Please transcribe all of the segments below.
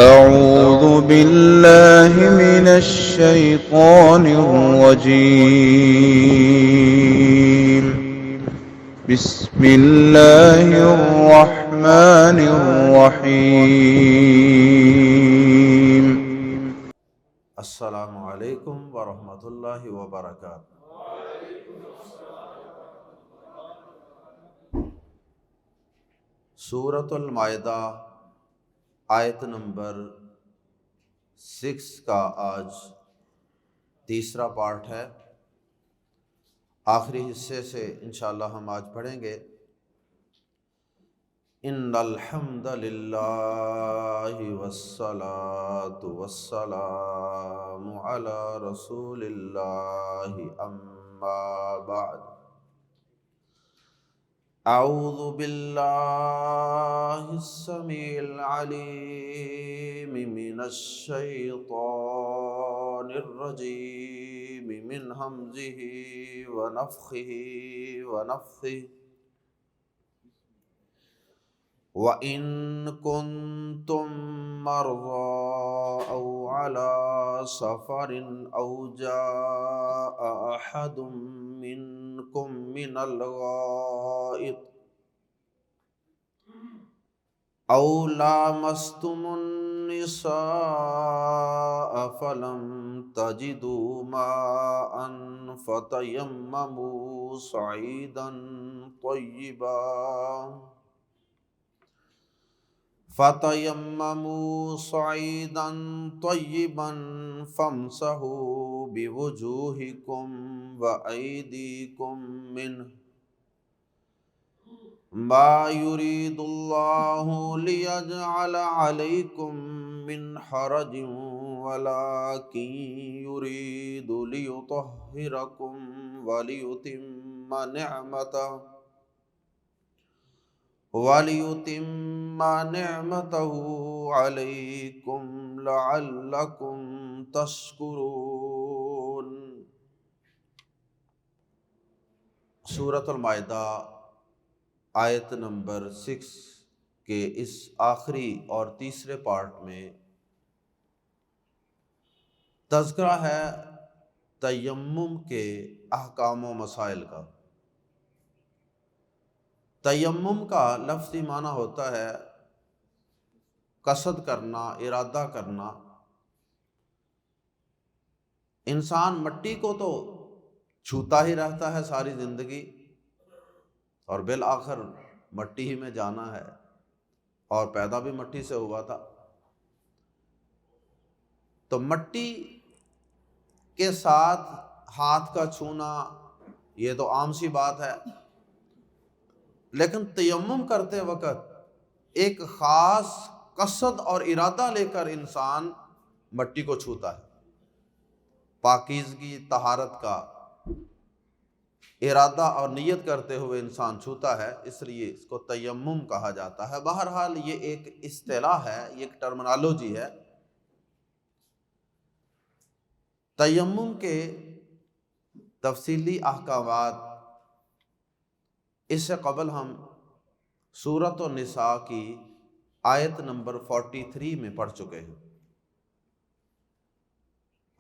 أعوذ بالله من الشيطان الرجيم. بسم الله الرحمن الرحيم. السلام علیکم ورحمۃ اللہ وبرکاتہ۔ سورۃ المائدہ آیت نمبر 6 کا آج تیسرا پارٹ ہے۔ آخری حصے سے انشاءاللہ ہم آج پڑھیں گے۔ ان الحمد للہ والصلاة والسلام علی رسول اللہ اما بعد۔ اعوذ باللہ السمیع العلیم من الشیطان الرجیم من ہمزہ ونفخہ ونفثہ۔ وَإِن كُنتُم مَّرْضَىٰ أَوْ عَلَىٰ سَفَرٍ أَوْ جَاءَ أَحَدٌ مِّنكُم مِّنَ الْغَائِطِ أَوْ لَامَسْتُمُ النِّسَاءَ فَلَمْ تَجِدُوا مَاءً فَتَيَمَّمُوا صعيدا طيبا فامسحوا بوجوهكم وأيديكم منه ما يريد الله ليجعل عليكم من حرج ولكن يريد ليطهركم وَلِيُتِمَّ نِعْمَتَهُ عَلَيْكُمْ لَعَلَّكُمْ تَشْكُرُونَ۔ سورۃ المائدہ آیت نمبر 6 کے اس آخری اور تیسرے پارٹ میں تذکرہ ہے تیمم کے احکام و مسائل کا۔ تیمم کا لفظی معنی ہوتا ہے قصد کرنا، ارادہ کرنا۔ انسان مٹی کو تو چھوتا ہی رہتا ہے ساری زندگی، اور بالآخر مٹی ہی میں جانا ہے، اور پیدا بھی مٹی سے ہوا تھا۔ تو مٹی کے ساتھ ہاتھ کا چھونا یہ تو عام سی بات ہے، لیکن تیمم کرتے وقت ایک خاص قصد اور ارادہ لے کر انسان مٹی کو چھوتا ہے، پاکیزگی، طہارت کا ارادہ اور نیت کرتے ہوئے انسان چھوتا ہے، اس لیے اس کو تیمم کہا جاتا ہے۔ بہرحال یہ ایک اصطلاح ہے، یہ ایک ٹرمنالوجی ہے۔ تیمم کے تفصیلی احکامات اس سے قبل ہم سورۃ النساء کی آیت نمبر 43 میں پڑھ چکے ہیں،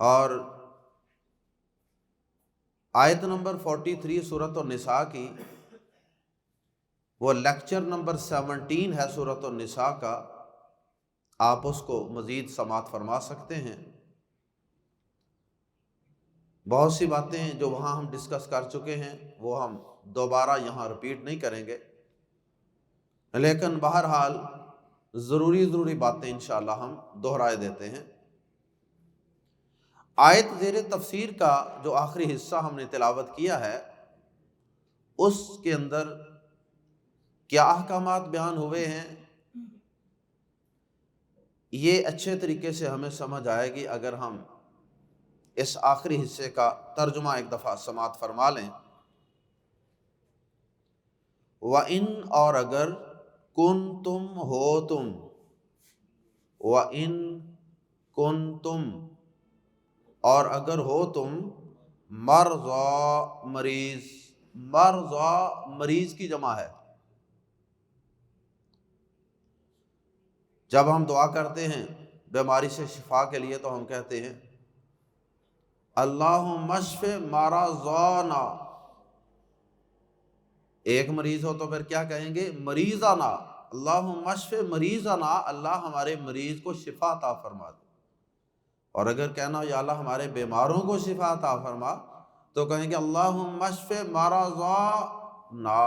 اور آیت نمبر 43 سورۃ النساء کی وہ لیکچر نمبر 17 ہے سورۃ النساء کا۔ آپ اس کو مزید سماعت فرما سکتے ہیں۔ بہت سی باتیں جو وہاں ہم ڈسکس کر چکے ہیں وہ ہم دوبارہ یہاں رپیٹ نہیں کریں گے، لیکن بہرحال ضروری باتیں انشاءاللہ ہم دہرائے دیتے ہیں۔ آیت زیر تفسیر کا جو آخری حصہ ہم نے تلاوت کیا ہے، اس کے اندر کیا احکامات بیان ہوئے ہیں، یہ اچھے طریقے سے ہمیں سمجھ آئے گی اگر ہم اس آخری حصے کا ترجمہ ایک دفعہ سماعت فرما لیں۔ وَإِنْ اور اگر کنتم ہو تم، وَإِنْ کنتم اور اگر ہو تم مرضی مریض، مرضی مریض کی جمع ہے۔ جب ہم دعا کرتے ہیں بیماری سے شفا کے لیے تو ہم کہتے ہیں اللہم اشف مرضانا، ایک مریض ہو تو پھر کیا کہیں گے؟ مریضانا، اللہم اشف مریضانا، اللہ ہمارے مریض کو شفا عطا فرما دے۔ اور اگر کہنا ہو یا اللہ ہمارے بیماروں کو شفا عطا فرما تو کہیں گے اللہم اشف مرضانا،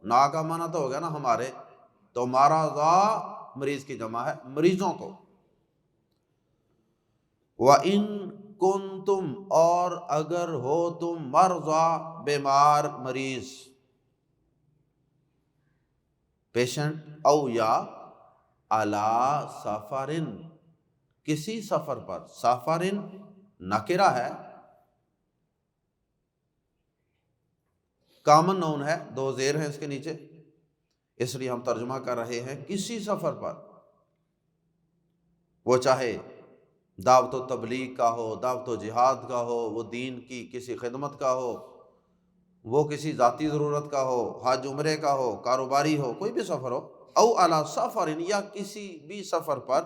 نا کا معنی تو ہو گیا نا ہمارے، تو مرضا مریض کی جمع ہے، مریضوں کو۔ وَإِن كُنتُمْ، اور اگر ہو تم، مرضا بیمار مریض پیشنٹ، او یا علی سفرن کسی سفر پر، سفرن نکرہ ہے، کامن نون ہے، دو زیر ہیں اس کے نیچے، اس لیے ہم ترجمہ کر رہے ہیں کسی سفر پر، وہ چاہے دعوت و تبلیغ کا ہو، دعوت و جہاد کا ہو، وہ دین کی کسی خدمت کا ہو، وہ کسی ذاتی ضرورت کا ہو، حج عمرے کا ہو، کاروباری ہو، کوئی بھی سفر ہو، او علی سفر، یا کسی بھی سفر پر،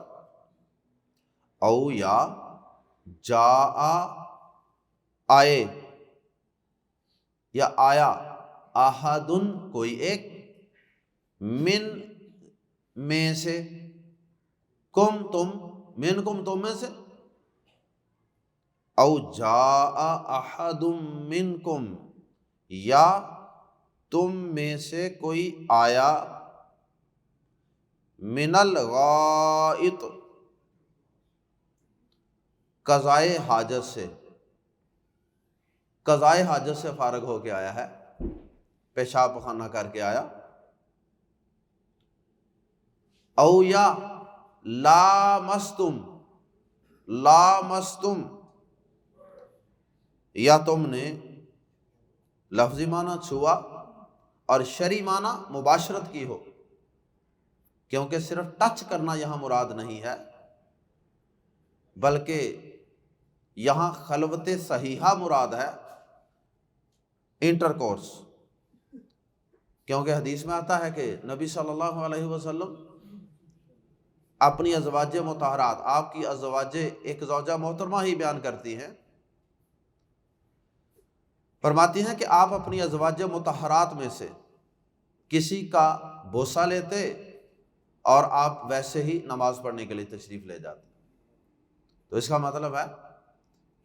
او یا جاء آئے، یا آیا، احدن کوئی ایک، من میں سے، کم تم، من کم تم میں سے، او جاء احد منکم، یا تم میں سے کوئی آیا، من الغائط قضائے حاجت سے، قضائے حاجت سے فارغ ہو کے آیا ہے، پیشاب پخانہ کر کے آیا، او یا لامستم، لامستم، یا تم نے لفظی معنی چھوا اور شرعی معنی مباشرت کی ہو، کیونکہ صرف ٹچ کرنا یہاں مراد نہیں ہے، بلکہ یہاں خلوت صحیحہ مراد ہے، انٹر کورس، کیونکہ حدیث میں آتا ہے کہ نبی صلی اللہ علیہ وسلم اپنی ازواج مطہرات، آپ کی ازواج ایک زوجہ محترمہ ہی بیان کرتی ہیں، فرماتی ہیں کہ آپ اپنی ازواج مطہرات میں سے کسی کا بوسہ لیتے اور آپ ویسے ہی نماز پڑھنے کے لیے تشریف لے جاتے۔ تو اس کا مطلب ہے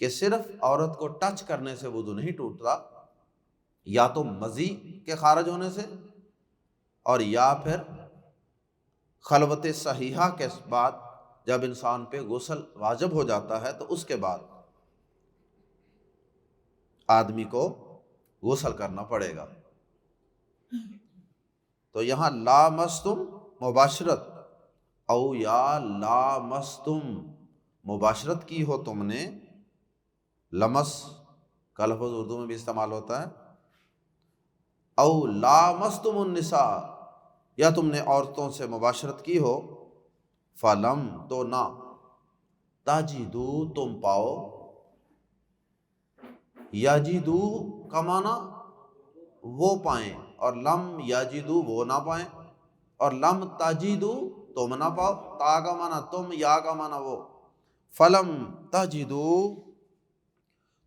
کہ صرف عورت کو ٹچ کرنے سے وضو نہیں ٹوٹتا، یا تو مزی کے خارج ہونے سے، اور یا پھر خلوت صحیحہ کے بعد جب انسان پہ غسل واجب ہو جاتا ہے تو اس کے بعد آدمی کو غسل کرنا پڑے گا۔ تو یہاں لامستم مباشرت، او یا لامستم مباشرت کی ہو تم نے، لمس کا لفظ اردو میں بھی استعمال ہوتا ہے، او لامستم النساء، یا تم نے عورتوں سے مباشرت کی ہو، فلم تو نہ، تجدو تم پاؤ، یجدو کا معنی وہ پائیں، اور لم یجدو وہ نہ پائیں، اور لم تجدو تم نہ پاؤ، تا کا معنی تم، یا کا معنی وہ، فلم تجدو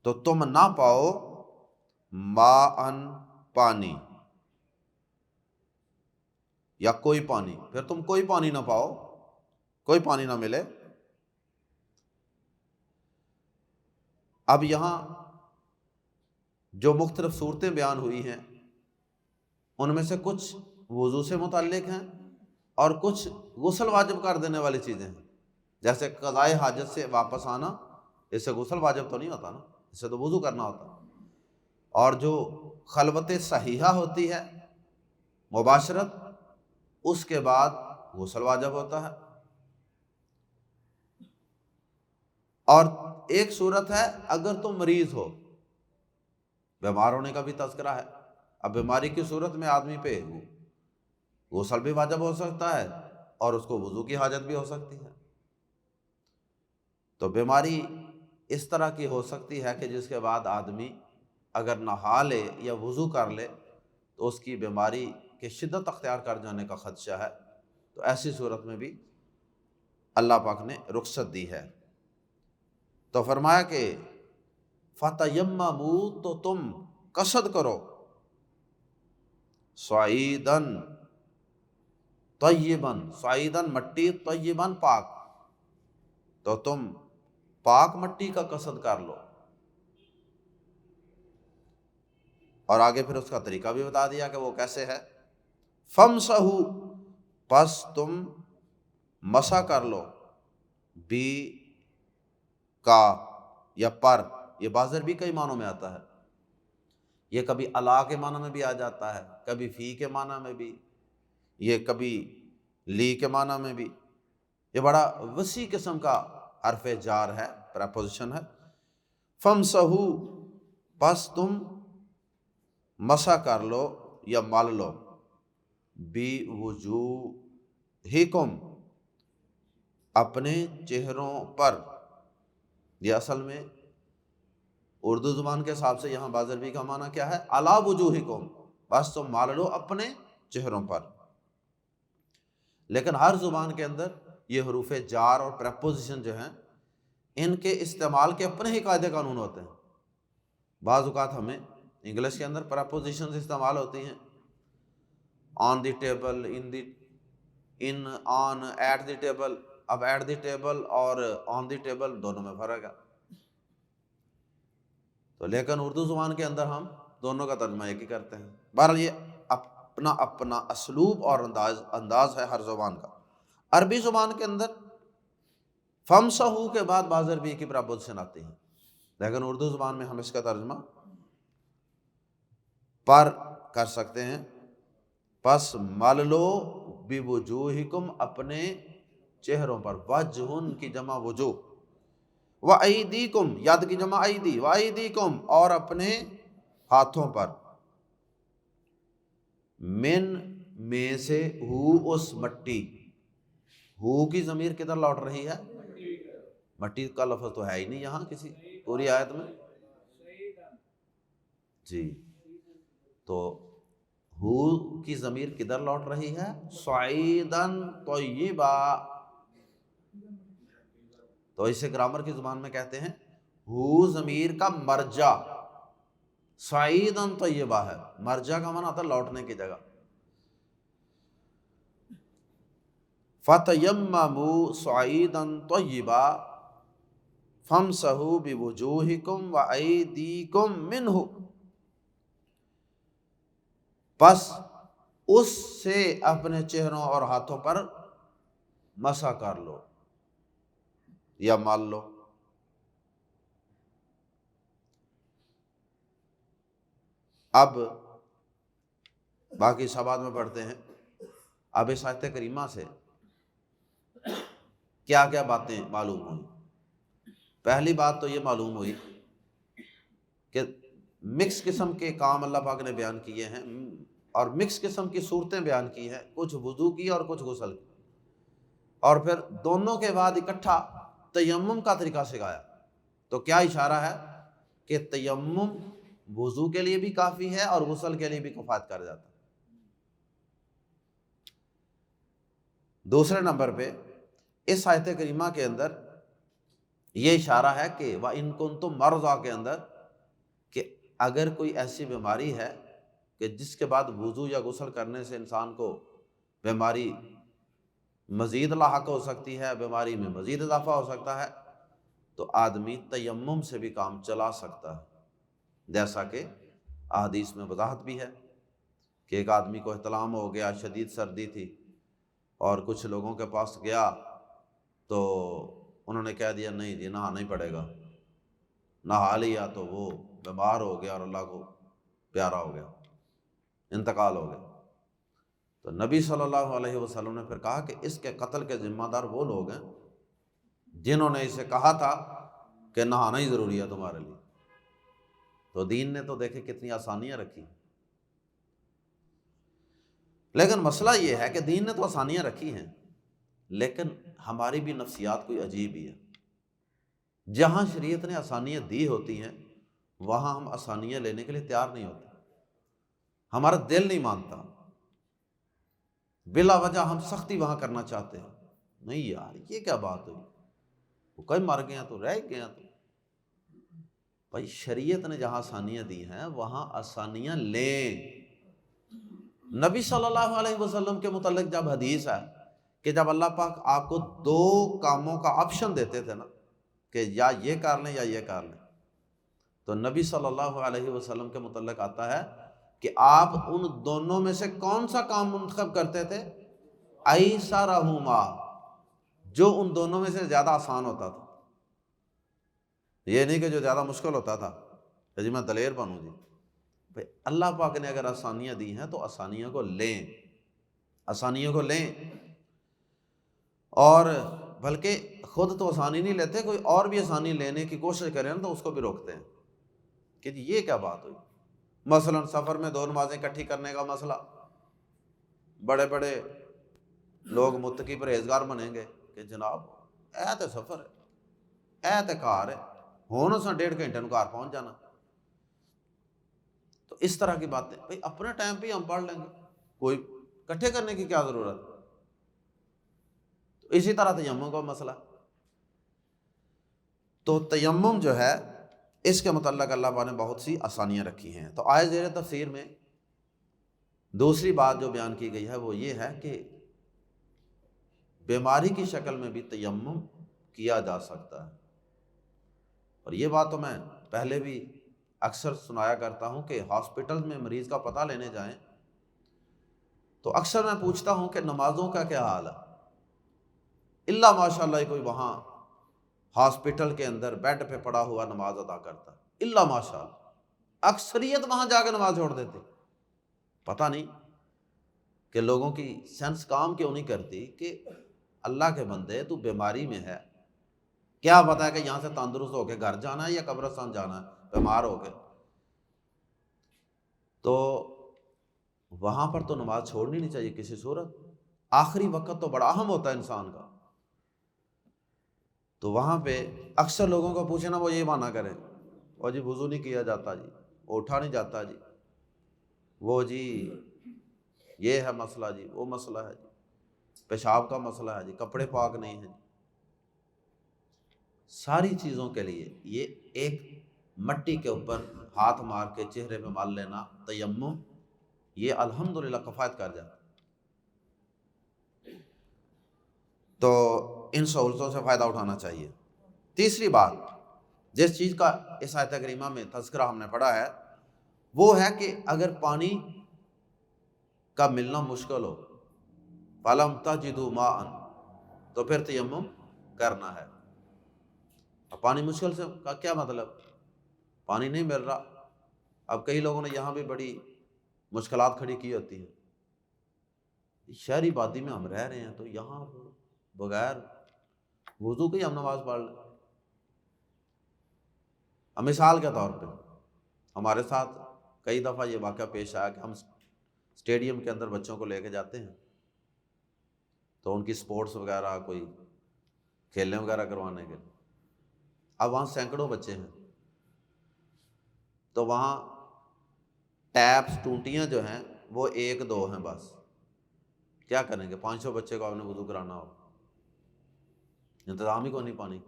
تو تم نہ پاؤ، ماءن پانی، یا کوئی پانی، پھر تم کوئی پانی نہ پاؤ، کوئی پانی نہ ملے۔ اب یہاں جو مختلف صورتیں بیان ہوئی ہیں ان میں سے کچھ وضو سے متعلق ہیں اور کچھ غسل واجب کر دینے والی چیزیں ہیں، جیسے قضائے حاجت سے واپس آنا، اس سے غسل واجب تو نہیں ہوتا نا، اس سے تو وضو کرنا ہوتا، اور جو خلوت صحیحہ ہوتی ہے مباشرت، اس کے بعد غسل واجب ہوتا ہے۔ اور ایک صورت ہے اگر تم مریض ہو، بیمار ہونے کا بھی تذکرہ ہے، اب بیماری کی صورت میں آدمی پہ غسل بھی واجب ہو سکتا ہے اور اس کو وضو کی حاجت بھی ہو سکتی ہے۔ تو بیماری اس طرح کی ہو سکتی ہے کہ جس کے بعد آدمی اگر نہا لے یا وضو کر لے تو اس کی بیماری کی شدت اختیار کر جانے کا خدشہ ہے، تو ایسی صورت میں بھی اللہ پاک نے رخصت دی ہے۔ تو فرمایا کہ فَتَيَمَّمُوا، تو تم قصد کرو، صعیداً طیباً، صعیداً مٹی، طیباً پاک، تو تم پاک مٹی کا قصد کر لو۔ اور آگے پھر اس کا طریقہ بھی بتا دیا کہ وہ کیسے ہے۔ فَامْسَحُوا، پس تم مسح کر لو، بی کا یا پر، یہ بازر بھی کئی معنوں میں آتا ہے، یہ کبھی الا کے معنی میں بھی آ جاتا ہے، کبھی فی کے معنی میں بھی، یہ کبھی لی کے معنی میں بھی، یہ بڑا وسیع قسم کا حرف جار ہے، پریپوزیشن ہے۔ فَامْسَحُوا، پس تم مسح کر لو یا مل لو، بی وجوہکم، اپنے چہروں پر۔ یہ اصل میں اردو زبان کے حساب سے یہاں بازربی کا معنی کیا ہے؟ علی وجوہکم، بس تم مال لو اپنے چہروں پر۔ لیکن ہر زبان کے اندر یہ حروف جار اور پریپوزیشن جو ہیں، ان کے استعمال کے اپنے ہی قاعدے قانون ہوتے ہیں۔ بعض اوقات ہمیں انگلش کے اندر پریپوزیشنز استعمال ہوتی ہیں، on the table, in on, at the table. اب ایٹ دی ٹیبل اور آن دی ٹیبل دونوں میں فرق ہے، تو لیکن اردو زبان کے اندر ہم دونوں کا ترجمہ ایک ہی کرتے ہیں۔ بہرحال یہ اپنا اپنا اسلوب اور انداز ہے ہر زبان کا۔ عربی زبان کے اندر فَامْسَحُوا کے بعد بازربی کی پریپوزیشن آتی ہے، لیکن اردو زبان میں ہم اس کا ترجمہ پر کر سکتے ہیں۔ پس مل لو بوجوہکم، اپنے چہروں پر، وجہن کی جمع وجوہ، وَأَيْدِيكُمْ، ید کی جمع ایدی، وَأَيْدِيكُمْ، اور اپنے ہاتھوں پر، من میں سے، ہو اس مٹی، ہو کی ضمیر کدھر لوٹ رہی ہے؟ مٹی کا لفظ تو ہے ہی نہیں یہاں کسی پوری آیت میں جی، تو ہو کی ضمیر کدھر لوٹ رہی ہے؟ صعیداً طیبا، تو اسے گرامر کی زبان میں کہتے ہیں ہو ضمیر کا مرجع صعیداً طیبا ہے، مرجع کا معنی آتا ہے لوٹنے کی جگہ۔ فَتَيَمَّمُوا صَعِيدًا طَيِّبًا فَامْسَحُوا بِوُجُوهِكُمْ وَأَيْدِيكُمْ مِنْهُ، پس اس سے اپنے چہروں اور ہاتھوں پر مسح کر لو یا مل لو۔ اب باقی صفحات میں پڑھتے ہیں۔ اب اس آیت کریمہ سے کیا کیا باتیں معلوم ہوئی؟ پہلی بات تو یہ معلوم ہوئی کہ مکس قسم کے کام اللہ پاک نے بیان کیے ہیں، اور مکس قسم کی صورتیں بیان کی ہیں، کچھ وضو کی اور کچھ غسل کی، اور پھر دونوں کے بعد اکٹھا تیمم کا طریقہ سکھایا۔ تو کیا اشارہ ہے کہ تیمم وضو کے لیے بھی کافی ہے اور غسل کے لیے بھی کفایت کر جاتا ہے۔ دوسرے نمبر پہ اس آیت کریمہ کے اندر یہ اشارہ ہے کہ وَإِن كُنتُم مَرْضَىٰ کے اندر کہ اگر کوئی ایسی بیماری ہے کہ جس کے بعد وضو یا غسل کرنے سے انسان کو بیماری مزید لاحق ہو سکتی ہے، بیماری میں مزید اضافہ ہو سکتا ہے، تو آدمی تیمم سے بھی کام چلا سکتا ہے، جیسا کہ احادیث میں وضاحت بھی ہے کہ ایک آدمی کو احتلام ہو گیا، شدید سردی تھی، اور کچھ لوگوں کے پاس گیا تو انہوں نے کہہ دیا نہیں جی نہانا ہی پڑے گا، نہا لیا تو وہ بیمار ہو گیا اور اللہ کو پیارا ہو گیا، انتقال ہو گیا۔ تو نبی صلی اللہ علیہ وسلم نے پھر کہا کہ اس کے قتل کے ذمہ دار وہ لوگ ہیں جنہوں نے اسے کہا تھا کہ نہانا ہی ضروری ہے تمہارے لیے۔ تو دین نے تو دیکھے کتنی آسانیاں رکھی، لیکن مسئلہ یہ ہے کہ دین نے تو آسانیاں رکھی ہیں، لیکن ہماری بھی نفسیات کوئی عجیب ہی ہے۔ جہاں شریعت نے آسانیاں دی ہوتی ہیں وہاں ہم آسانیاں لینے کے لیے تیار نہیں ہوتے، ہمارا دل نہیں مانتا، بلا وجہ ہم سختی وہاں کرنا چاہتے ہیں۔ نہیں یار یہ کیا بات ہوئی، وہ کہیں مر گیا تو رہ گیا تو۔ بھائی شریعت نے جہاں آسانیاں دی ہیں وہاں آسانیاں لیں۔ نبی صلی اللہ علیہ وسلم کے متعلق جب حدیث ہے کہ جب اللہ پاک آپ کو دو کاموں کا آپشن دیتے تھے نا کہ یا یہ کر لیں یا یہ کر لیں، تو نبی صلی اللہ علیہ وسلم کے متعلق آتا ہے کہ آپ ان دونوں میں سے کون سا کام منتخب کرتے تھے؟ ایسرہما، جو ان دونوں میں سے زیادہ آسان ہوتا تھا۔ یہ نہیں کہ جو زیادہ مشکل ہوتا تھا کہ جی میں دلیر بنوں جی۔ بھائی اللہ پاک نے اگر آسانیاں دی ہیں تو آسانیوں کو لیں، آسانیوں کو لیں، اور بلکہ خود تو آسانی نہیں لیتے، کوئی اور بھی آسانی لینے کی کوشش کریں تو اس کو بھی روکتے ہیں کہ جی یہ کیا بات ہوئی۔ مثلا سفر میں دو نمازیں اکٹھی کرنے کا مسئلہ، بڑے بڑے لوگ متقی پرہیزگار بنیں گے کہ جناب اے تے سفر ہے، اے تے کار ہے، ہون اساں 1.5 گھنٹے نوں گھر پہنچ جانا۔ تو اس طرح کی باتیں بھائی اپنے ٹائم پہ ہم پڑھ لیں گے، کوئی اکٹھے کرنے کی کیا ضرورت۔ تو اسی طرح تیمم کا مسئلہ، تو تیمم جو ہے اس کے متعلق اللہ پاک نے بہت سی آسانیاں رکھی ہیں۔ تو آئے زیر تفسیر میں دوسری بات جو بیان کی گئی ہے وہ یہ ہے کہ بیماری کی شکل میں بھی تیمم کیا جا سکتا ہے۔ اور یہ بات تو میں پہلے بھی اکثر سنایا کرتا ہوں کہ ہاسپٹل میں مریض کا پتہ لینے جائیں تو اکثر میں پوچھتا ہوں کہ نمازوں کا کیا حال ہے، اللہ ماشاء اللہ کوئی وہاں ہاسپٹل کے اندر بیڈ پہ پڑا ہوا نماز ادا کرتا ہے، اللہ ماشاء اللہ، اکثریت وہاں جا کے نماز چھوڑ دیتے۔ پتہ نہیں کہ لوگوں کی سینس کام کیوں نہیں کرتی کہ اللہ کے بندے تو بیماری میں ہے، کیا پتا ہے کہ یہاں سے تندرست ہو کے گھر جانا ہے یا قبرستان جانا ہے بیمار ہو کے، تو وہاں پر تو نماز چھوڑنی نہیں چاہیے کسی صورت۔ آخری وقت تو بڑا اہم ہوتا ہے انسان کا، تو وہاں پہ اکثر لوگوں کو پوچھے نا وہ یہ مانا کریں اور جی وضو نہیں کیا جاتا جی، اٹھا نہیں جاتا جی، وہ جی یہ ہے مسئلہ جی، وہ مسئلہ ہے جی، پیشاب کا مسئلہ ہے جی، کپڑے پاک نہیں ہیں۔ ساری چیزوں کے لیے یہ ایک مٹی کے اوپر ہاتھ مار کے چہرے پہ مال لینا تیمم، یہ الحمدللہ کفایت کر جاتا۔ تو ان سہولتوں سے فائدہ اٹھانا چاہیے۔ تیسری بات جس چیز کا اس آیت کریمہ میں تذکرہ ہم نے پڑھا ہے وہ ہے کہ اگر پانی کا ملنا مشکل ہو، فَلَمْ تَجِدُوا مَاءً، تو پھر تیمم کرنا ہے۔ اب پانی مشکل سے کا کیا مطلب، پانی نہیں مل رہا۔ اب کئی لوگوں نے یہاں بھی بڑی مشکلات کھڑی کی ہوتی ہیں، شہری بادی میں ہم رہ رہے ہیں تو یہاں بغیر وضو کے ہی ہم نماز پڑھ لیں۔ اب مثال کے طور پہ ہمارے ساتھ کئی دفعہ یہ واقعہ پیش آیا کہ ہم اسٹیڈیم کے اندر بچوں کو لے کے جاتے ہیں تو ان کی سپورٹس وغیرہ کوئی کھیلنے وغیرہ کروانے کے لیے، اب وہاں سینکڑوں بچے ہیں تو وہاں ٹیپس ٹونٹیاں جو ہیں وہ 1-2 ہیں بس، کیا کریں گے؟ 500 بچے کو آپ نے وضو کرانا ہو، انتظام ہی کو نہیں پانی،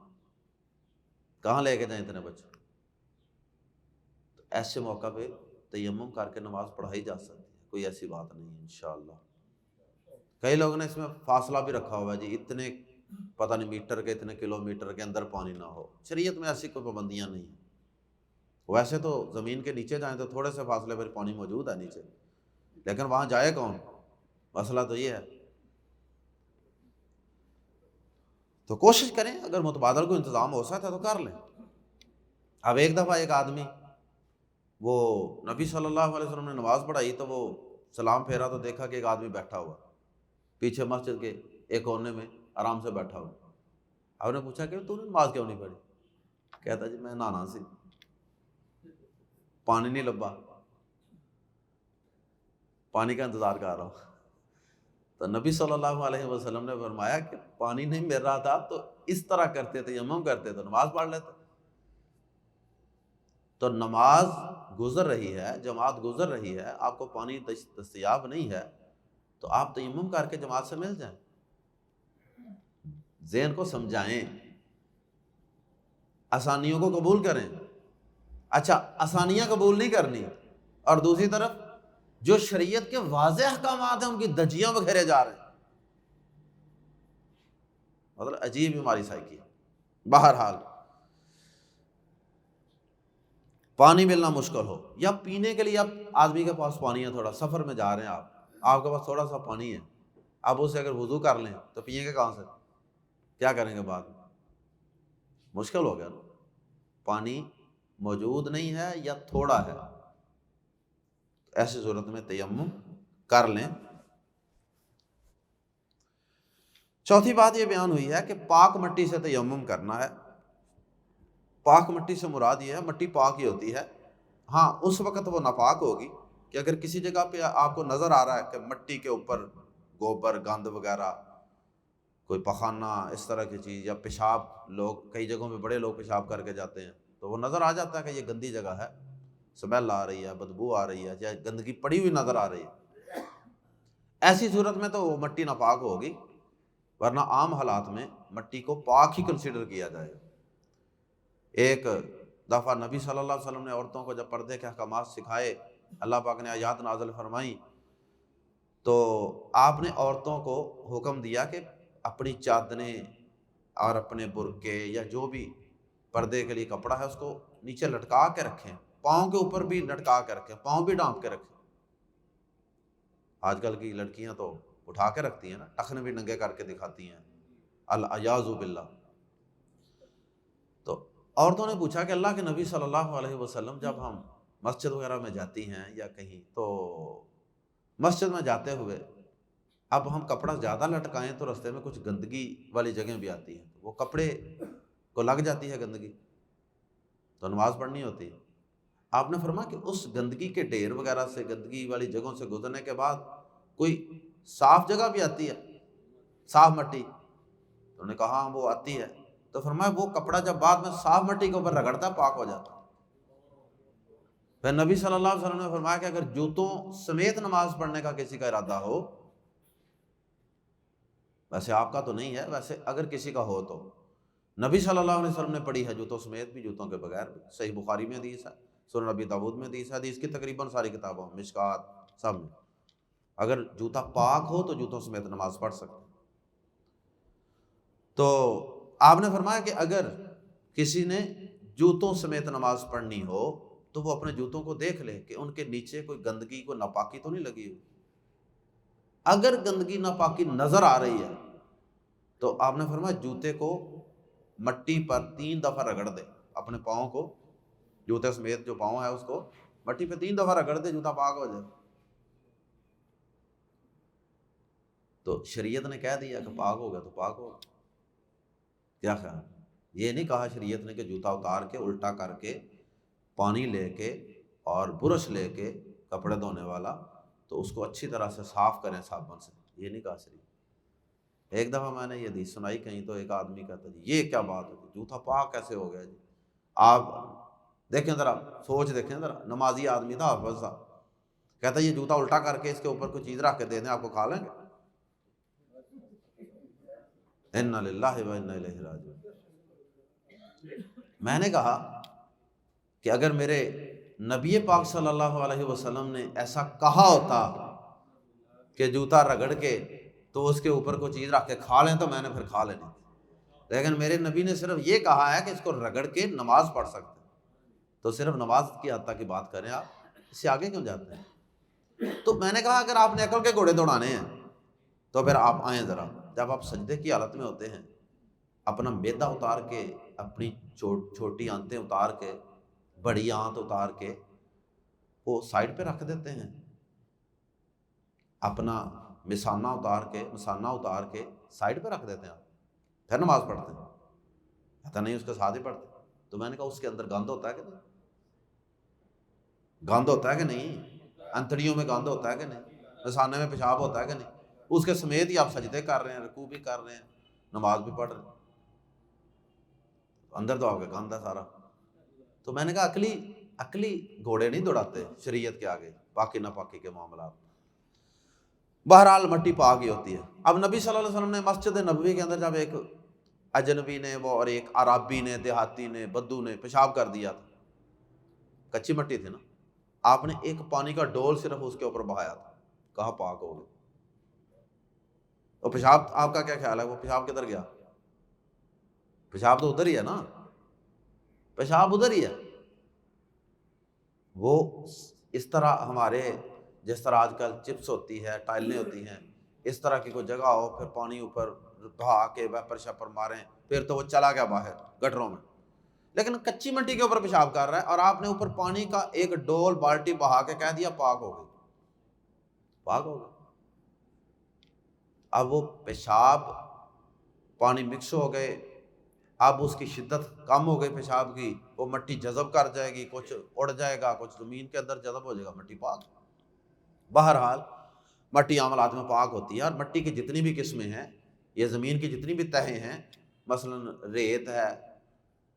کہاں لے کے جائیں اتنے بچے؟ تو ایسے موقع پہ تیمم کر کے نماز پڑھائی جا سکتی ہے، کوئی ایسی بات نہیں ہے انشاءاللہ۔ کئی لوگوں نے اس میں فاصلہ بھی رکھا ہوا ہے جی، اتنے پتہ نہیں میٹر کے اتنے کلومیٹر کے اندر پانی نہ ہو، شریعت میں ایسی کوئی پابندیاں نہیں ہیں۔ ویسے تو زمین کے نیچے جائیں تو تھوڑے سے فاصلے پر پانی موجود ہے نیچے، لیکن وہاں جائے کون؟ مسئلہ تو یہ ہے۔ تو کوشش کریں اگر متبادل کو انتظام ہو سکتا ہے تو کر لیں۔ اب ایک دفعہ ایک آدمی وہ نبی صلی اللہ علیہ وسلم نے نماز پڑھائی تو وہ سلام پھیرا تو دیکھا کہ ایک آدمی بیٹھا ہوا پیچھے مسجد کے ایک کونے میں آرام سے بیٹھا ہوا۔ آپ نے پوچھا کہ تو نے نماز کیوں نہیں پڑھی؟ کہتا جی میں نہانا سی، پانی نہیں لبا، پانی کا انتظار کر رہا ہوں۔ تو نبی صلی اللہ علیہ وسلم نے فرمایا کہ پانی نہیں مل رہا تھا تو اس طرح کرتے تھے، تیمم کرتے تو نماز پڑھ لیتے۔ تو نماز گزر رہی ہے، جماعت گزر رہی ہے، آپ کو پانی دستیاب نہیں ہے تو آپ تیمم کر کے جماعت سے مل جائیں۔ ذہن کو سمجھائیں، آسانیوں کو قبول کریں. اچھا آسانیاں قبول نہیں کرنی، اور دوسری طرف جو شریعت کے واضح احکامات ہیں ان کی دھجیاں بکھیرے جا رہے ہیں. مطلب عجیب ہماری سائیکی. بہرحال پانی ملنا مشکل ہو، یا پینے کے لیے اب آدمی کے پاس پانی ہے، تھوڑا سفر میں جا رہے ہیں آپ کے پاس تھوڑا سا پانی ہے، اب اسے اگر وضو کر لیں تو پیئیں گے کہاں سے؟ کیا کریں گے بعد میں؟ مشکل ہو گیا نا. پانی موجود نہیں ہے یا تھوڑا ہے، ایسی صورت میں تیمم کر لیں. چوتھی بات یہ بیان ہوئی ہے کہ پاک مٹی سے تیمم کرنا ہے. پاک مٹی سے مراد یہ ہے مٹی پاک ہی ہوتی ہے. ہاں اس وقت وہ ناپاک ہوگی کہ اگر کسی جگہ پہ آپ کو نظر آ رہا ہے کہ مٹی کے اوپر گوبر گند وغیرہ، کوئی پخانہ اس طرح کی چیز، یا پیشاب، لوگ کئی جگہوں پہ بڑے لوگ پیشاب کر کے جاتے ہیں تو وہ نظر آ جاتا ہے کہ یہ گندی جگہ ہے، سمیل آ رہی ہے، بدبو آ رہی ہے، یا گندگی پڑی ہوئی نظر آ رہی ہے، ایسی صورت میں تو وہ مٹی ناپاک ہوگی. ورنہ عام حالات میں مٹی کو پاک ہی کنسیڈر کیا جائے گا. ایک دفعہ نبی صلی اللہ علیہ وسلم نے عورتوں کو جب پردے کے احکامات سکھائے، اللہ پاک نے آیات نازل فرمائیں، تو آپ نے عورتوں کو حکم دیا کہ اپنی چادریں اور اپنے برقعے یا جو بھی پردے کے لیے کپڑا ہے اس کو نیچے لٹکا کے رکھیں، پاؤں کے اوپر بھی لٹکا کے رکھیں، پاؤں بھی ڈانپ کے رکھیں. آج کل کی لڑکیاں تو اٹھا کے رکھتی ہیں نا، ٹخنے بھی ننگے کر کے دکھاتی ہیں، الیاذ باللہ. تو عورتوں نے پوچھا کہ اللہ کے نبی صلی اللہ علیہ وسلم جب ہم مسجد وغیرہ میں جاتی ہیں یا کہیں، تو مسجد میں جاتے ہوئے اب ہم کپڑا زیادہ لٹکائیں تو رستے میں کچھ گندگی والی جگہیں بھی آتی ہیں، وہ کپڑے کو لگ جاتی ہے گندگی، تو نماز پڑھنی ہوتی ہے. آپ نے فرمایا کہ اس گندگی کے ڈھیر وغیرہ سے، گندگی والی جگہوں سے گزرنے کے بعد کوئی صاف جگہ بھی آتی ہے، صاف مٹی. تو انہوں نے کہا ہاں وہ آتی ہے. تو فرمایا وہ کپڑا جب بعد میں صاف مٹی کے اوپر رگڑتا ہے پاک ہو جاتا ہے. پھر نبی صلی اللہ علیہ وسلم نے فرمایا کہ اگر جوتوں سمیت نماز پڑھنے کا کسی کا ارادہ ہو، ویسے آپ کا تو نہیں ہے، ویسے اگر کسی کا ہو تو نبی صلی اللہ علیہ وسلم نے پڑھی ہے جوتوں سمیت بھی، جوتوں کے بغیر بھی. صحیح بخاری میں حدیث ہے، سنن ابی داؤد میں حدیث ہے، حدیث کی تقریباً ساری کتابوں، مشکات سب میں، اگر جوتا پاک ہو تو جوتوں سمیت نماز پڑھ سکتے. تو آپ نے فرمایا کہ اگر کسی نے جوتوں سمیت نماز پڑھنی ہو تو وہ اپنے جوتوں کو دیکھ لے کہ ان کے نیچے کوئی گندگی، کوئی ناپاکی تو نہیں لگی ہوئی. اگر گندگی ناپاکی نظر آ رہی ہے تو آپ نے فرمایا جوتے کو مٹی پر 3 دفعہ رگڑ دے، اپنے پاؤں کو، جوتے سمیت جو پاؤں ہے اس کو مٹی پہ 3 دفعہ رگڑ دے، جوتا پاک ہو جائے. تو شریعت نے کہہ دیا کہ پاک ہو گیا تو پاک ہو. کیا خیال؟ یہ نہیں کہا شریعت نے کہ جوتا اتار کے الٹا کر کے پانی لے کے اور برش لے کے کپڑے دھونے والا تو اس کو اچھی طرح سے صاف کریں صابن سے، یہ نہیں کہا شریعت. ایک دفعہ میں نے یہ حدیث سنائی کہیں تو ایک آدمی کہتا جی یہ کیا بات ہے، جوتا پاک کیسے ہو گیا جی؟ آپ دیکھیں ذرا، سوچ دیکھیں ذرا، نمازی آدمی تھا، حافظ تھا، کہتا یہ جوتا الٹا کر کے اس کے اوپر کوئی چیز رکھ کے دے دیں آپ کو کھا لیں گے؟ انا للہ و انا الیہ راجعون. میں نے کہا کہ اگر میرے نبی پاک صلی اللہ علیہ وسلم نے ایسا کہا ہوتا کہ جوتا رگڑ کے تو اس کے اوپر کوئی چیز رکھ کے کھا لیں تو میں نے پھر کھا لینی، لیکن میرے نبی نے صرف یہ کہا ہے کہ اس کو رگڑ کے نماز پڑھ سکتے ہیں، تو صرف نماز کی حد تک کی بات کریں آپ، اس سے آگے کیوں جاتے ہیں؟ تو میں نے کہا اگر آپ نے عقل کے گھوڑے دوڑانے ہیں تو پھر آپ آئیں ذرا، جب آپ سجدے کی حالت میں ہوتے ہیں اپنا میدا اتار کے، اپنی چھوٹی آنتیں اتار کے، بڑی آنت اتار کے وہ سائڈ پہ رکھ دیتے ہیں، اپنا مسانہ اتار کے سائڈ پہ رکھ دیتے ہیں، پھر نماز پڑھتے ہیں. پتہ نہیں اس کے ساتھ ہی پڑھتے. تو میں نے کہا اس کے اندر گند ہوتا ہے کہ نہیں؟ گند ہوتا ہے کہ نہیں؟ انتڑیوں میں گند ہوتا ہے کہ نہیں؟ مسانے میں پیشاب ہوتا ہے کہ نہیں؟ اس کے سمیت ہی آپ سجدے کر رہے ہیں، رکوع بھی کر رہے ہیں، نماز بھی پڑھ رہے ہیں، اندر تو آپ کا گند ہے سارا. تو میں نے کہا عقلی گھوڑے نہیں دوڑاتے شریعت کے آگے پاکی ناپاکی کے معاملات. بہرحال مٹی پاک ہی ہوتی ہے. اب نبی صلی اللہ علیہ وسلم نے مسجد نبوی کے اندر جب ایک اجنبی نے وہ اور ایک عرابی نے، دیہاتی نے، بدو نے پیشاب کر دیا تھا، کچی مٹی تھی نا، آپ نے ایک پانی کا ڈول صرف اس کے اوپر بہایا تھا، کہاں پاک ہو گئے؟ اور پیشاب آپ کا کیا خیال ہے وہ پیشاب کدھر گیا؟ پیشاب تو ادھر ہی ہے نا، پیشاب ادھر ہی ہے۔ وہ اس طرح ہمارے جس طرح آج کل چپس ہوتی ہے، ٹائلیں ہوتی ہیں، اس طرح کی کوئی جگہ ہو پھر پانی اوپر بہا کے ویپر شیپر ماریں پھر تو وہ چلا گیا باہر گٹروں میں، لیکن کچی مٹی کے اوپر پیشاب کر رہا ہے اور آپ نے اوپر پانی کا ایک ڈول بالٹی بہا کے کہہ دیا پاک ہو گئی، پاک ہو گئی۔ اب وہ پیشاب پانی مکس ہو گئے، اب اس کی شدت کم ہو گئی پیشاب کی، وہ مٹی جذب کر جائے گی، کچھ اڑ جائے گا، کچھ زمین کے اندر جذب ہو جائے گا، مٹی پاک۔ بہرحال مٹی عاملات میں پاک ہوتی ہے، اور مٹی کی جتنی بھی قسمیں ہیں، یہ زمین کی جتنی بھی تہیں ہیں، مثلا ریت ہے،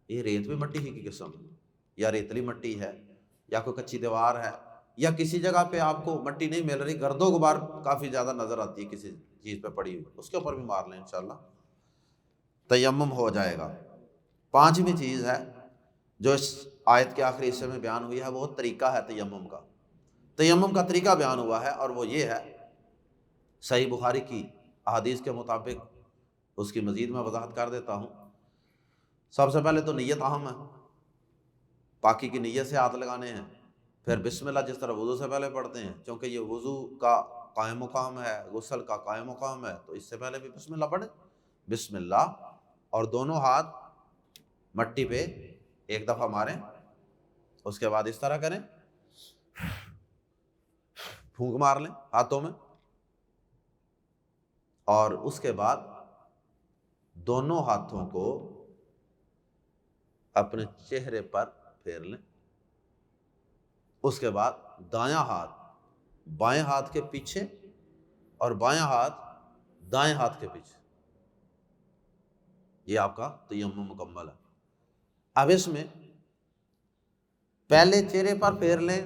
یہ ریت بھی مٹی ہی کی قسم ہے، یا ریتلی مٹی ہے، یا کوئی کچی دیوار ہے، یا کسی جگہ پہ آپ کو مٹی نہیں مل رہی، گرد و غبار کافی زیادہ نظر آتی ہے کسی چیز پہ پڑی ہوئی، اس کے اوپر بھی مار لیں انشاءاللہ تیمم ہو جائے گا۔ پانچویں چیز ہے جو اس آیت کے آخری حصے میں بیان ہوئی ہے، وہ طریقہ ہے تیمم کا۔ تیمم کا طریقہ بیان ہوا ہے اور وہ یہ ہے، صحیح بخاری کی احادیث کے مطابق، اس کی مزید میں وضاحت کر دیتا ہوں۔ سب سے پہلے تو نیت اہم ہے، پاکی کی نیت سے ہاتھ لگانے ہیں، پھر بسم اللہ جس طرح وضو سے پہلے پڑھتے ہیں، چونکہ یہ وضو کا قائم مقام ہے، غسل کا قائم مقام ہے، تو اس سے پہلے بھی بسم اللہ پڑھیں، بسم اللہ، اور دونوں ہاتھ مٹی پہ ایک دفعہ ماریں، اس کے بعد اس طرح کریں، پھونک مار لیں ہاتھوں میں، اور اس کے بعد دونوں ہاتھوں کو اپنے چہرے پر پھیر لیں، اس کے بعد دایاں ہاتھ بائیں ہاتھ کے پیچھے اور بائیں ہاتھ دائیں ہاتھ کے پیچھے، یہ آپ کا تیمم مکمل ہے۔ اب اس میں پہلے چہرے پر پھیر لیں،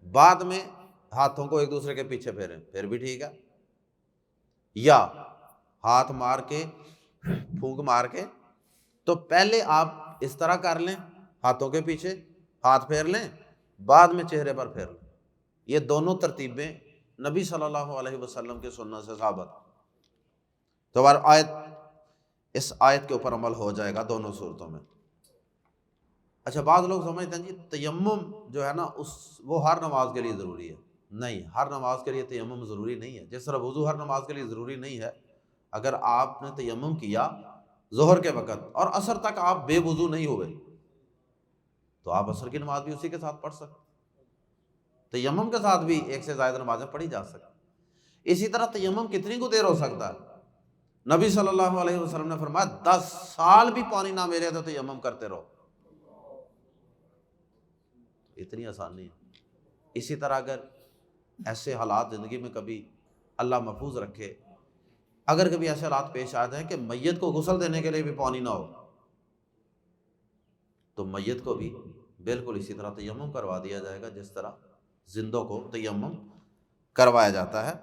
بعد میں ہاتھوں کو ایک دوسرے کے پیچھے پھیریں، پھر بھی ٹھیک ہے، یا ہاتھ مار کے پھونک مار کے، تو پہلے آپ اس طرح کر لیں، ہاتھوں کے پیچھے ہاتھ پھیر لیں، بعد میں چہرے پر پھیر لیں۔ یہ دونوں ترتیبیں نبی صلی اللہ علیہ وسلم کے سنت سے ثابت، تو اس آیت کے اوپر عمل ہو جائے گا دونوں صورتوں میں۔ اچھا، بعض لوگ سمجھتے ہیں جی تیمم جو ہے نا وہ ہر نماز کے لیے ضروری ہے۔ نہیں، ہر نماز کے لیے تیمم ضروری نہیں ہے، جس طرح وضو ہر نماز کے لیے ضروری نہیں ہے۔ اگر آپ نے تیمم کیا ظہر کے وقت اور عصر تک آپ بے وضو نہیں ہوئے تو آپ عصر کی نماز بھی اسی کے ساتھ پڑھ سکتے، تیمم کے ساتھ بھی ایک سے زائد نمازیں پڑھی جا سکتی۔ اسی طرح تیمم کتنی کو دیر ہو سکتا ہے؟ نبی صلی اللہ علیہ وسلم نے فرمایا 10 سال بھی پانی نہ ملے تو تیمم کرتے رہو، اتنی آسانی ہے۔ اسی طرح اگر ایسے حالات زندگی میں کبھی اللہ محفوظ رکھے، اگر کبھی ایسے حالات پیش آ جائیں کہ میت کو غسل دینے کے لیے بھی پانی نہ ہو، تو میت کو بھی بالکل اسی طرح تیمم کروا دیا جائے گا جس طرح زندوں کو تیمم کروایا جاتا ہے۔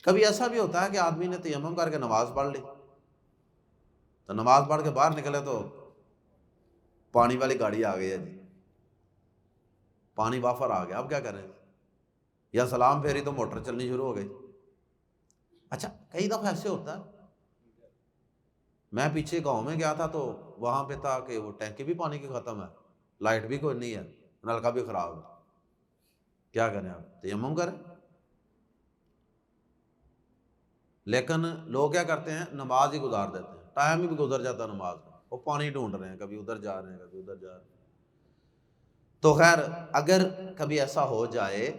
کبھی ایسا بھی ہوتا ہے کہ آدمی نے تیمم کر کے نماز پڑھ لی، تو نماز پڑھ کے باہر نکلے تو پانی والی گاڑی آ گئی ہے جی، پانی وافر آ گیا، اب کیا کریں؟ یا سلام پھیری تو موٹر چلنی شروع ہو گئی۔ اچھا، کئی دفعہ ایسے ہوتا ہے، میں پیچھے گاؤں میں گیا تھا تو وہاں پہ تھا کہ وہ ٹینکی بھی پانی کی ختم ہے، لائٹ بھی کوئی نہیں ہے، نلکا بھی خراب ہے، کیا کریں؟ آپ تیمم کریں۔ لیکن لوگ کیا کرتے ہیں، نماز ہی گزار دیتے ہیں، ٹائم ہی بھی گزر جاتا ہے نماز میں، وہ پانی ڈھونڈ رہے ہیں، کبھی ادھر جا رہے ہیں کبھی ادھر جا رہے ہیں۔ تو خیر، اگر کبھی ایسا ہو جائے،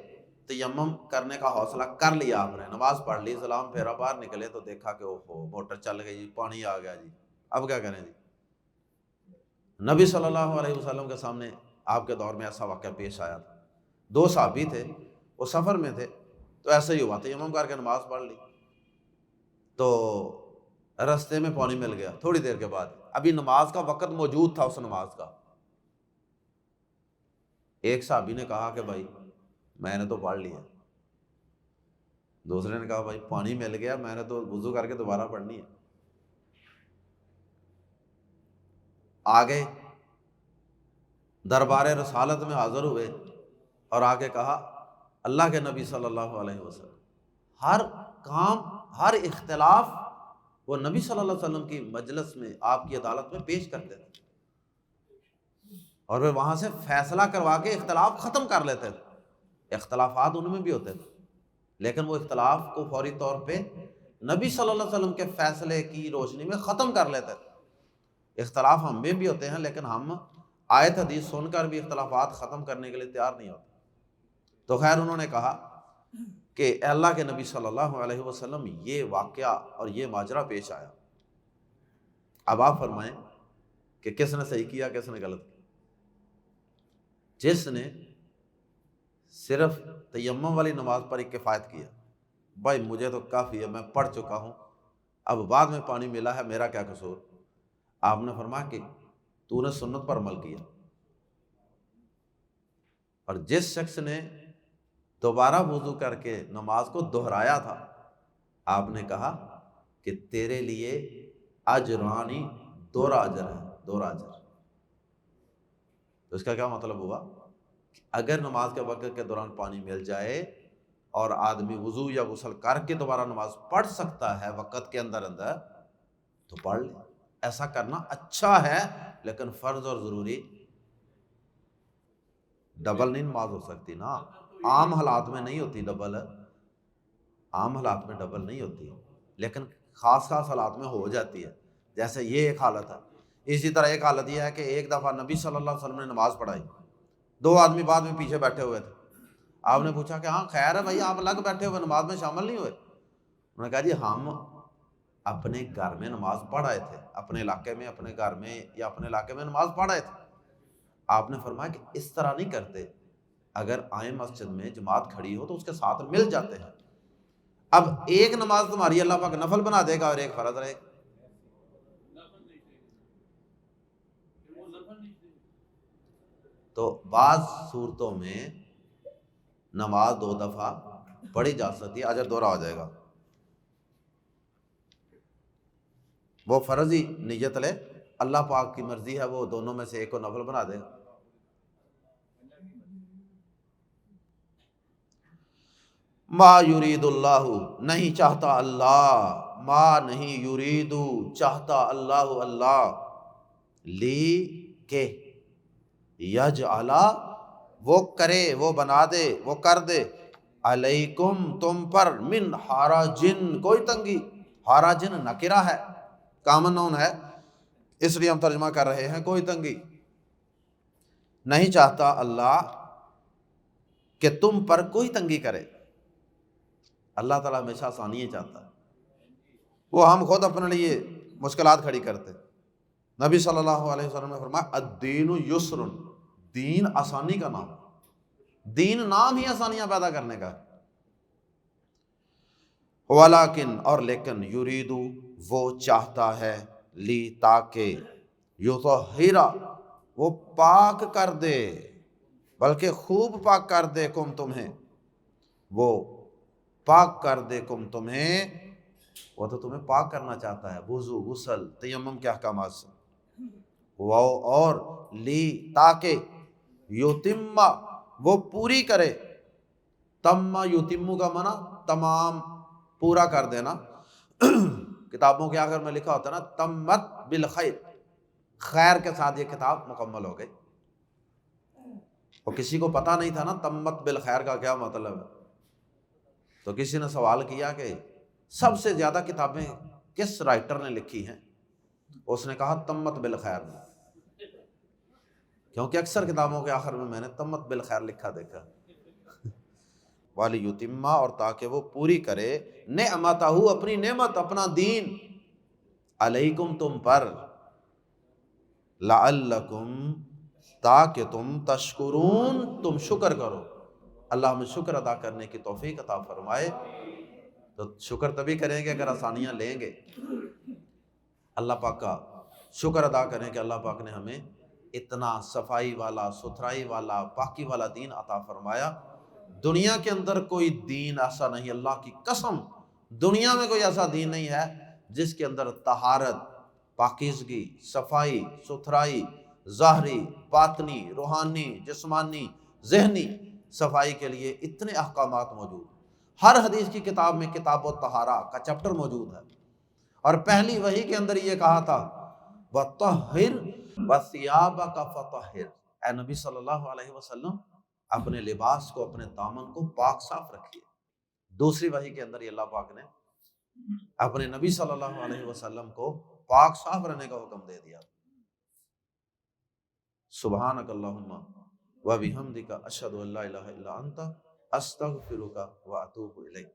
تیمم کرنے کا حوصلہ کر لیا آپ نے، نماز پڑھ لی، سلام پھیرا، باہر نکلے تو دیکھا کہ اوہو موٹر چل گئی جی، پانی آ گیا جی، اب کیا کریں جی؟ نبی صلی اللہ علیہ وسلم کے سامنے آپ کے دور میں ایسا واقعہ پیش آیا تھا، 2 صحابی تھے، وہ سفر میں تھے، تو ایسا ہی ہوا، تیمم کر کے نماز پڑھ لی، تو رستے میں پانی مل گیا تھوڑی دیر کے بعد، ابھی نماز کا وقت موجود تھا اس نماز کا۔ ایک صحابی نے کہا کہ بھائی میں نے تو پڑھ لیا، دوسرے نے کہا بھائی پانی مل گیا، میں نے تو وضو کر کے دوبارہ پڑھنی ہے۔ آگے دربار رسالت میں حاضر ہوئے اور آگے کہا اللہ کے نبی صلی اللہ علیہ وسلم ہر کام، ہر اختلاف وہ نبی صلی اللہ علیہ وسلم کی مجلس میں، آپ کی عدالت میں پیش کرتے تھے اور وہ وہاں سے فیصلہ کروا کے اختلاف ختم کر لیتے تھے۔ اختلافات ان میں بھی ہوتے تھے لیکن وہ اختلاف کو فوری طور پہ نبی صلی اللہ علیہ وسلم کے فیصلے کی روشنی میں ختم کر لیتے تھے۔ اختلاف ہم میں بھی ہوتے ہیں لیکن ہم آیت حدیث سن کر بھی اختلافات ختم کرنے کے لیے تیار نہیں ہوتے۔ تو خیر انہوں نے کہا کہ اے اللہ کے نبی صلی اللہ علیہ وسلم یہ واقعہ اور یہ ماجرا پیش آیا، اب آپ فرمائیں کہ کس نے صحیح کیا کس نے غلط کیا۔ جس نے صرف تیمم والی نماز پر ایک کفایت کیا، بھائی مجھے تو کافی ہے، میں پڑھ چکا ہوں، اب بعد میں پانی ملا ہے، میرا کیا قصور، آپ نے فرمایا کہ تو نے سنت پر عمل کیا۔ اور جس شخص نے دوبارہ وضو کر کے نماز کو دہرایا تھا، آپ نے کہا کہ تیرے لیے اجرانی، دورہ اجر ہے، دورہ اجر۔ تو اس کا کیا مطلب ہوا کہ اگر نماز کے وقت کے دوران پانی مل جائے اور آدمی وضو یا غسل کر کے دوبارہ نماز پڑھ سکتا ہے وقت کے اندر اندر تو پڑھ لے۔ ایسا کرنا اچھا ہے لیکن فرض اور ضروری ڈبل نہیں نماز ہو سکتی نا، عام حالات میں نہیں ہوتی ڈبل، عام حالات میں ڈبل نہیں ہوتی لیکن خاص خاص حالات میں ہو جاتی ہے۔ جیسے یہ ایک حالت ہے، اسی طرح ایک حالت یہ ہے کہ ایک دفعہ نبی صلی اللہ علیہ وسلم نے نماز پڑھائی، دو آدمی بعد میں پیچھے بیٹھے ہوئے تھے، آپ نے پوچھا کہ ہاں خیر ہے بھائی آپ الگ بیٹھے ہوئے نماز میں شامل نہیں ہوئے؟ انہوں نے کہا جی ہم اپنے گھر میں نماز پڑھ رہے تھے، اپنے علاقے میں، اپنے گھر میں یا اپنے علاقے میں نماز پڑھ رہے تھے۔ آپ نے فرمایا کہ اس طرح نہیں کرتے، اگر آئیں مسجد میں جماعت کھڑی ہو تو اس کے ساتھ مل جاتے ہیں۔ اب ایک نماز تمہاری اللہ پاک نفل بنا دے گا اور ایک فرض رہے گا۔ تو بعض صورتوں میں نماز دو دفعہ پڑھی جا سکتی ہے، اجر دورہ ہو جائے گا۔ وہ فرض ہی نیت لے، اللہ پاک کی مرضی ہے وہ دونوں میں سے ایک کو نفل بنا دے گا۔ ما یرید اللہ، نہیں چاہتا اللہ، ما نہیں یرید چاہتا اللہ، اللہ لی کہ یجعل وہ کرے، وہ بنا دے، وہ کر دے، علیکم تم پر، من حرجن کوئی تنگی، حرجن نکرہ ہے، کامن نون ہے اس لیے ہم ترجمہ کر رہے ہیں کوئی تنگی۔ نہیں چاہتا اللہ کہ تم پر کوئی تنگی کرے، اللہ تعالیٰ ہمیشہ آسانیاں چاہتا ہے، وہ ہم خود اپنے لیے مشکلات کھڑی کرتے۔ نبی صلی اللہ علیہ وسلم نے فرمایا الدین یسر، دین آسانی کا نام، دین نام ہی آسانیاں پیدا کرنے کا۔ ولیکن اور لیکن، یریدو وہ چاہتا ہے، لی تاکہ، یطہرا وہ پاک کر دے، بلکہ خوب پاک کر دے، کم تمہیں، وہ پاک کر دے کم تمہیں، وہ تو تمہیں پاک کرنا چاہتا ہے وضو، غسل، تیمم کے احکامات سے۔ وہ اور لی تاکہ، یتم وہ پوری کرے، تم یتم کا معنی تمام، پورا کر دینا۔ کتابوں کے آخر میں لکھا ہوتا ہے نا تمت بالخیر، خیر کے ساتھ یہ کتاب مکمل ہو گئی۔ اور کسی کو پتہ نہیں تھا نا تمت بالخیر کا کیا مطلب ہے، تو کسی نے سوال کیا کہ سب سے زیادہ کتابیں کس رائٹر نے لکھی ہیں؟ اس نے کہا تمت بالخیر، کیونکہ اکثر کتابوں کے آخر میں نے تمت بالخیر لکھا دیکھا۔ وَلِيُتِمَّ اور تاکہ وہ پوری کرے، نعمتہ اپنی نعمت، اپنا دین، علیکم تم پر، لعلکم تاکہ تم تشکرون تم شکر کرو۔ اللہ ہمیں شکر ادا کرنے کی توفیق عطا فرمائے۔ تو شکر تبھی کریں گے اگر آسانیاں لیں گے۔ اللہ پاک کا شکر ادا کریں کہ اللہ پاک نے ہمیں اتنا صفائی والا، ستھرائی والا، پاکی والا دین عطا فرمایا۔ دنیا کے اندر کوئی دین ایسا نہیں، اللہ کی قسم دنیا میں کوئی ایسا دین نہیں ہے جس کے اندر طہارت، پاکیزگی، صفائی ستھرائی، ظاہری، باطنی، روحانی، جسمانی، ذہنی صفائی کے لیے اتنے احکامات موجود ہیں۔ ہر حدیث کی کتاب میں کتاب الطہارہ کا چیپٹر موجود ہے، اور پہلی وحی کے اندر یہ کہا تھا وَطَهِّرْ وَثِيَابَكَ فَطَهِّرْ، اے نبی صلی اللہ علیہ وسلم اپنے لباس کو، اپنے دامن کو پاک صاف رکھیے۔ دوسری وحی کے اندر یہ اللہ پاک نے اپنے نبی صلی اللہ علیہ وسلم کو پاک صاف رہنے کا حکم دے دیا۔ سبحانک اللہم و بحمدک اشہد ان لا الہ الا انت استغفرک و اتوب الیک۔